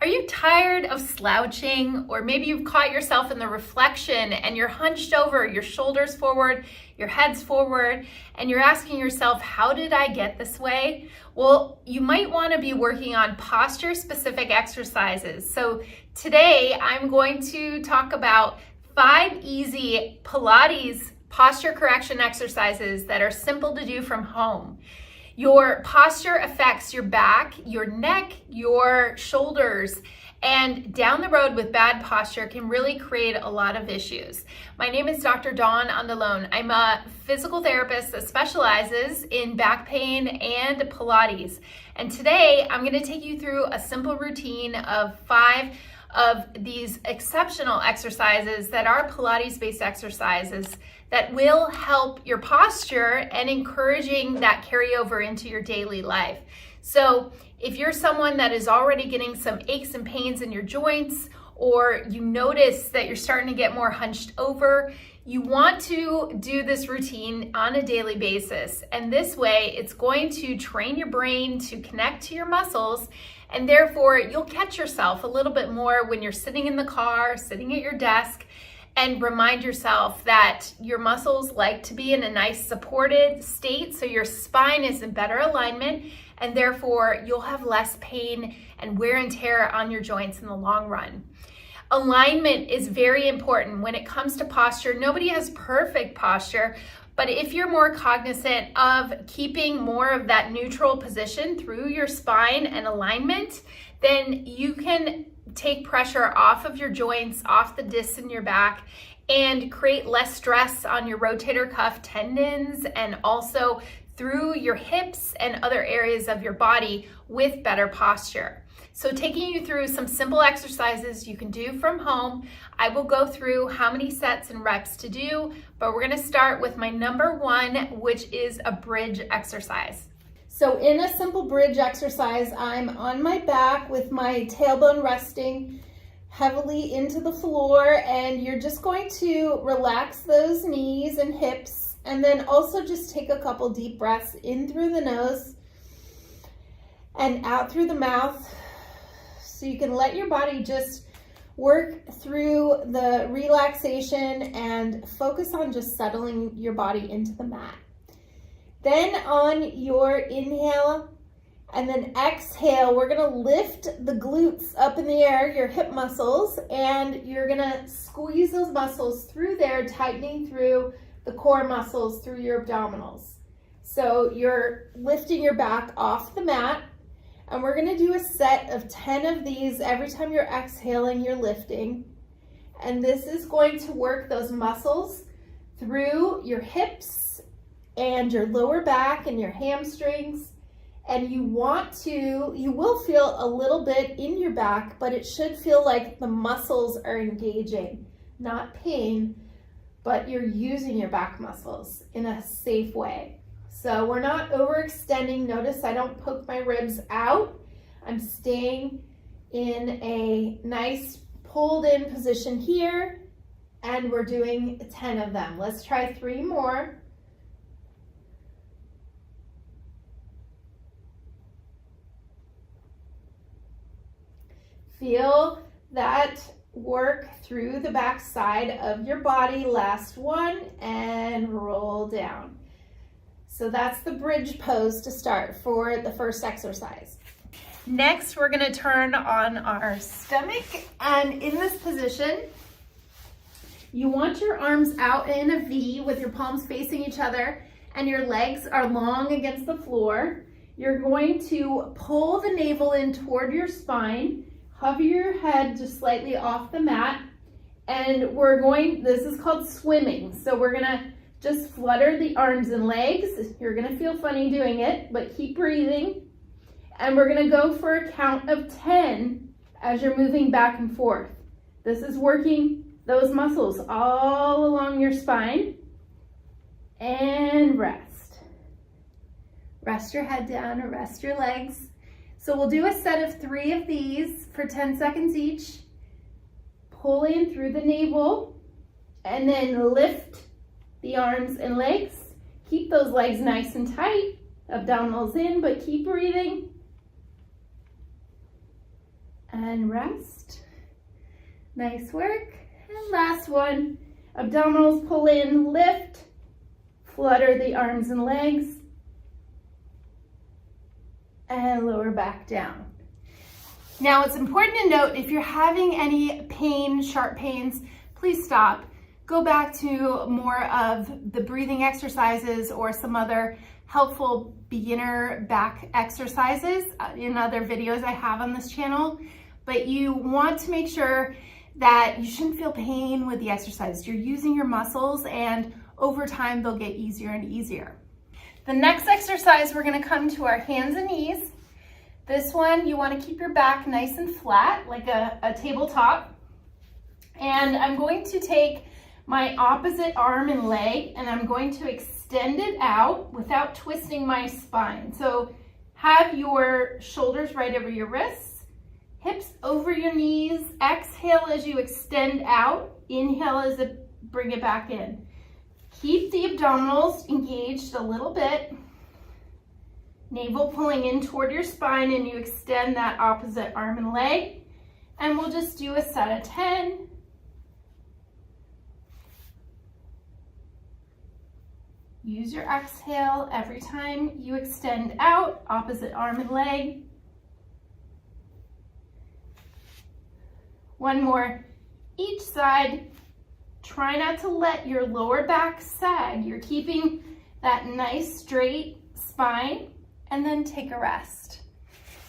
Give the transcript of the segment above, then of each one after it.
Are you tired of slouching? Or maybe you've caught yourself in the reflection and you're hunched over, your shoulders forward, your head's forward, and you're asking yourself, how did I get this way? Well, you might want to be working on posture-specific exercises. So today I'm going to talk about 5 easy Pilates posture correction exercises that are simple to do from home. Your posture affects your back, your neck, your shoulders, and down the road with bad posture can really create a lot of issues. My name is Dr. Dawn Andalone. I'm a physical therapist that specializes in back pain and Pilates. And today I'm going to take you through a simple routine of 5 of these exceptional exercises that are Pilates-based exercises that will help your posture and encouraging that carryover into your daily life. So if you're someone that is already getting some aches and pains in your joints, or you notice that you're starting to get more hunched over, you want to do this routine on a daily basis. And this way, it's going to train your brain to connect to your muscles, and therefore you'll catch yourself a little bit more when you're sitting in the car, sitting at your desk, and remind yourself that your muscles like to be in a nice supported state, so your spine is in better alignment, and therefore you'll have less pain and wear and tear on your joints in the long run. Alignment is very important when it comes to posture. Nobody has perfect posture, but if you're more cognizant of keeping more of that neutral position through your spine and alignment, then you can take pressure off of your joints, off the discs in your back, and create less stress on your rotator cuff tendons and also through your hips and other areas of your body with better posture. So taking you through some simple exercises you can do from home. I will go through how many sets and reps to do, but we're gonna start with my number 1, which is a bridge exercise. So in a simple bridge exercise, I'm on my back with my tailbone resting heavily into the floor, and you're just going to relax those knees and hips, and then also just take a couple deep breaths in through the nose and out through the mouth. So you can let your body just work through the relaxation and focus on just settling your body into the mat. Then on your inhale and then exhale, we're gonna lift the glutes up in the air, your hip muscles, and you're gonna squeeze those muscles through there, tightening through the core muscles through your abdominals. So you're lifting your back off the mat, and we're gonna do a set of 10 of these. Every time you're exhaling, you're lifting. And this is going to work those muscles through your hips and your lower back and your hamstrings. And you will feel a little bit in your back, but it should feel like the muscles are engaging, not pain, but you're using your back muscles in a safe way. So we're not overextending. Notice I don't poke my ribs out. I'm staying in a nice pulled in position here, and we're doing 10 of them. Let's try 3 more. Feel that work through the back side of your body. Last one, and roll down. So that's the bridge pose to start for the first exercise. Next, we're gonna turn on our stomach, and in this position, you want your arms out in a V with your palms facing each other, and your legs are long against the floor. You're going to pull the navel in toward your spine, hover your head just slightly off the mat, and this is called swimming. So we're gonna just flutter the arms and legs. You're gonna feel funny doing it, but keep breathing. And we're gonna go for a count of 10 as you're moving back and forth. This is working those muscles all along your spine. And rest. Rest your head down or rest your legs. So we'll do a set of 3 of these for 10 seconds each. Pull in through the navel and then lift the arms and legs. Keep those legs nice and tight, abdominals in, but keep breathing. and rest. Nice work. And last one, abdominals, pull in, lift, flutter the arms and legs, and lower back down. Now it's important to note, if you're having any pain, sharp pains, please stop. Go back to more of the breathing exercises or some other helpful beginner back exercises in other videos I have on this channel. But you want to make sure that you shouldn't feel pain with the exercise. You're using your muscles, and over time they'll get easier and easier. The next exercise, we're going to come to our hands and knees. This one, you want to keep your back nice and flat, like a tabletop. And I'm going to take my opposite arm and leg, and I'm going to extend it out without twisting my spine. So have your shoulders right over your wrists, hips over your knees. Exhale as you extend out. Inhale as you bring it back in. Keep the abdominals engaged a little bit. Navel pulling in toward your spine, and you extend that opposite arm and leg. And we'll just do a set of 10. Use your exhale every time you extend out, opposite arm and leg. One more each side. Try not to let your lower back sag. You're keeping that nice straight spine, and then take a rest.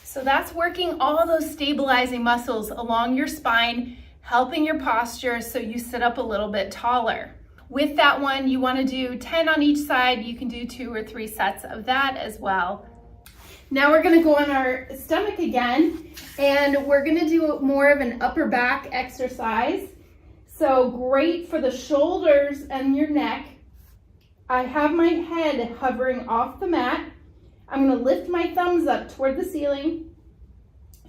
So that's working all those stabilizing muscles along your spine, helping your posture so you sit up a little bit taller. With that one, you want to do 10 on each side. You can do 2 or 3 sets of that as well. Now we're going to go on our stomach again, and we're going to do more of an upper back exercise. So great for the shoulders and your neck. I have my head hovering off the mat. I'm going to lift my thumbs up toward the ceiling,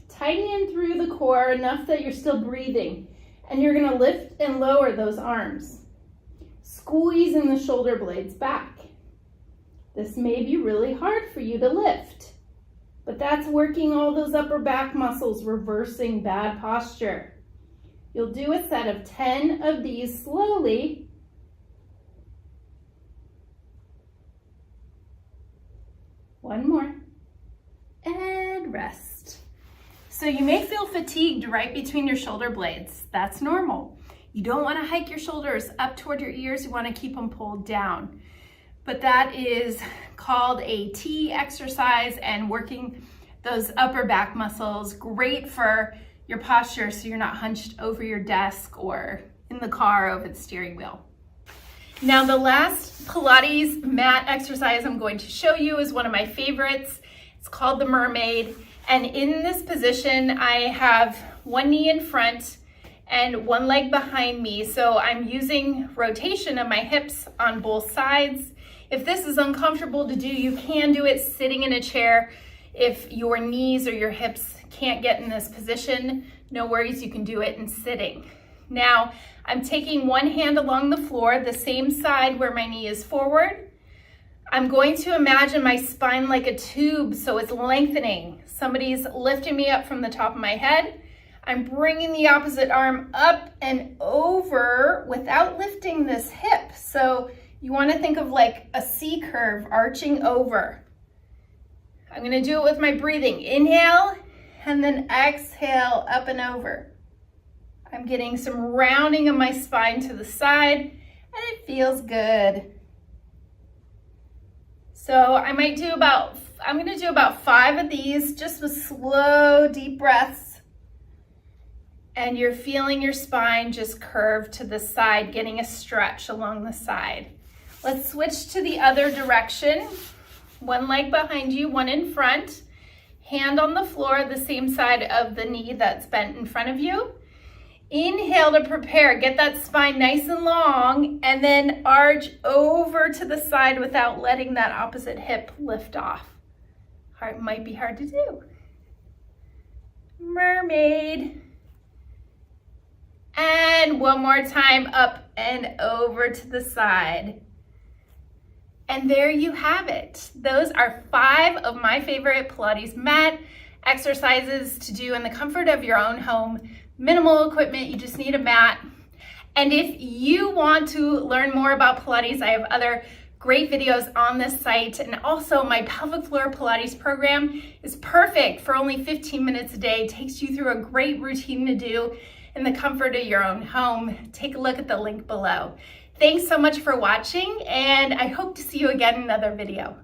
tighten in through the core enough that you're still breathing, and you're going to lift and lower those arms, squeezing the shoulder blades back. This may be really hard for you to lift, but that's working all those upper back muscles, reversing bad posture. You'll do a set of 10 of these slowly. One more, and rest. So you may feel fatigued right between your shoulder blades. That's normal. You don't want to hike your shoulders up toward your ears. You want to keep them pulled down. But that is called a T exercise, and working those upper back muscles, great for your posture so you're not hunched over your desk or in the car over the steering wheel. Now the last Pilates mat exercise I'm going to show you is one of my favorites. It's called the Mermaid. And in this position, I have one knee in front and one leg behind me. So I'm using rotation of my hips on both sides. If this is uncomfortable to do, you can do it sitting in a chair. If your knees or your hips can't get in this position, no worries, you can do it in sitting. Now, I'm taking one hand along the floor, the same side where my knee is forward. I'm going to imagine my spine like a tube, so it's lengthening. Somebody's lifting me up from the top of my head. I'm bringing the opposite arm up and over without lifting this hip. So you want to think of like a C curve arching over. I'm going to do it with my breathing. Inhale, and then exhale up and over. I'm getting some rounding of my spine to the side, and it feels good. So I'm going to do about 5 of these, just with slow, deep breaths. And you're feeling your spine just curve to the side, getting a stretch along the side. Let's switch to the other direction. One leg behind you, one in front. Hand on the floor, the same side of the knee that's bent in front of you. Inhale to prepare. Get that spine nice and long, and then arch over to the side without letting that opposite hip lift off. Might be hard to do. Mermaid. And one more time, up and over to the side. And there you have it. Those are 5 of my favorite Pilates mat exercises to do in the comfort of your own home. Minimal equipment, you just need a mat. And if you want to learn more about Pilates, I have other great videos on this site. And also my pelvic floor Pilates program is perfect for only 15 minutes a day. It takes you through a great routine to do in the comfort of your own home. Take a look at the link below. Thanks so much for watching, and I hope to see you again in another video.